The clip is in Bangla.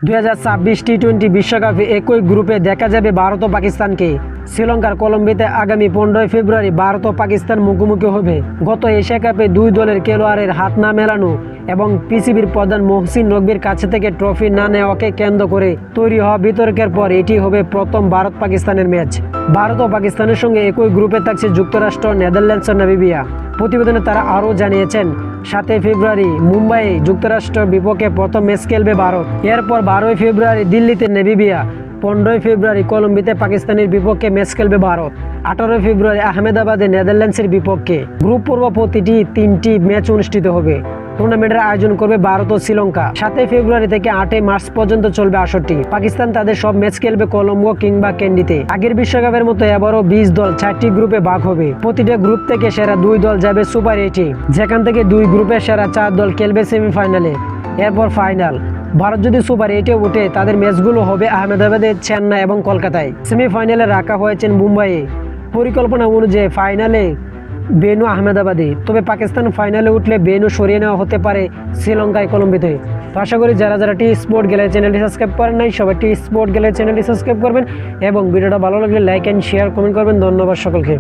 2026 টি-20 বিশ্বকাপে একই গ্রুপে দেখা যাবে ভারত ও পাকিস্তানকে। শ্রীলঙ্কার কলম্বোতে আগামী 15 ফেব্রুয়ারি ভারত ও পাকিস্তান মুখোমুখি হবে। গত এশিয়া কাপে দুই দলের খেলোয়াড়ের হাত না মেলানো এবং পিসিবির প্রধান মহসিন নকভির কাছে থেকে ট্রফি না নেওয়াকে কেন্দ্র করে তৈরি হওয়া বিতর্কের পর এটি হবে প্রথম ভারত পাকিস্তানের ম্যাচ। ভারত ও পাকিস্তানের সঙ্গে একই গ্রুপে থাকছে যুক্তরাষ্ট্র, নেদারল্যান্ডস ও নামিবিয়া। প্রতিবেদনে তারা আরও জানিয়েছেন, 7 ফেব্রুয়ারি মুম্বাইয়ে যুক্তরাষ্ট্রের বিপক্ষে প্রথম ম্যাচ খেলবে ভারত। এরপর 12 ফেব্রুয়ারি দিল্লিতে নামিবিয়া, 15 ফেব্রুয়ারি কলম্বোতে পাকিস্তানের বিপক্ষে ম্যাচ খেলবে ভারত, 18 ফেব্রুয়ারি আহমেদাবাদে নেদারল্যান্ডসের বিপক্ষে। গ্রুপ পর্ব প্রতিটি 3টি ম্যাচ অনুষ্ঠিত হবে। টুর্নামেন্টের আয়োজন করবে ভারত ও শ্রীলঙ্কা। 7 ফেব্রুয়ারি থেকে 8 মার্চ পর্যন্ত চলবে আসরটি। পাকিস্তান তাদের সব ম্যাচ খেলবে কলম্বো কিংবা ক্যান্ডিতে। আগের বিশ্বকাপের মতো এবারও 20 দল 4টি গ্রুপে ভাগ হবে। প্রতিটা গ্রুপ থেকে সেরা 2 দল যাবে সুপার 8-এ, যেখান থেকে 2 গ্রুপের সেরা 4 দল খেলবে সেমিফাইনালে, এরপর ফাইনাল। ভারত যদি সুপার 8-এ ওঠে তাদের ম্যাচগুলো হবে আহমেদাবাদে, চেন্নাই এবং কলকাতায়। সেমিফাইনালে রাখা হয়েছে মুম্বাইয়ে। পরিকল্পনা অনুযায়ী ফাইনালে বেনু আহমেদাবাদে, তবে পাকিস্তান ফাইনালে উঠলে বেনু সরিয়ে নেওয়া হতে পারে শ্রীলঙ্কায় কলম্বোতে। তো আশা করি যারা টি স্পোর্ট গ্যালারি চ্যানেলটি সাবস্ক্রাইব করেন নাই সবাই টি স্পোর্ট গ্যালারি চ্যানেলটি সাবস্ক্রাইব করবেন এবং ভিডিওটা ভালো লাগলে লাইক অ্যান্ড শেয়ার কমেন্ট করবেন। ধন্যবাদ সকলকে।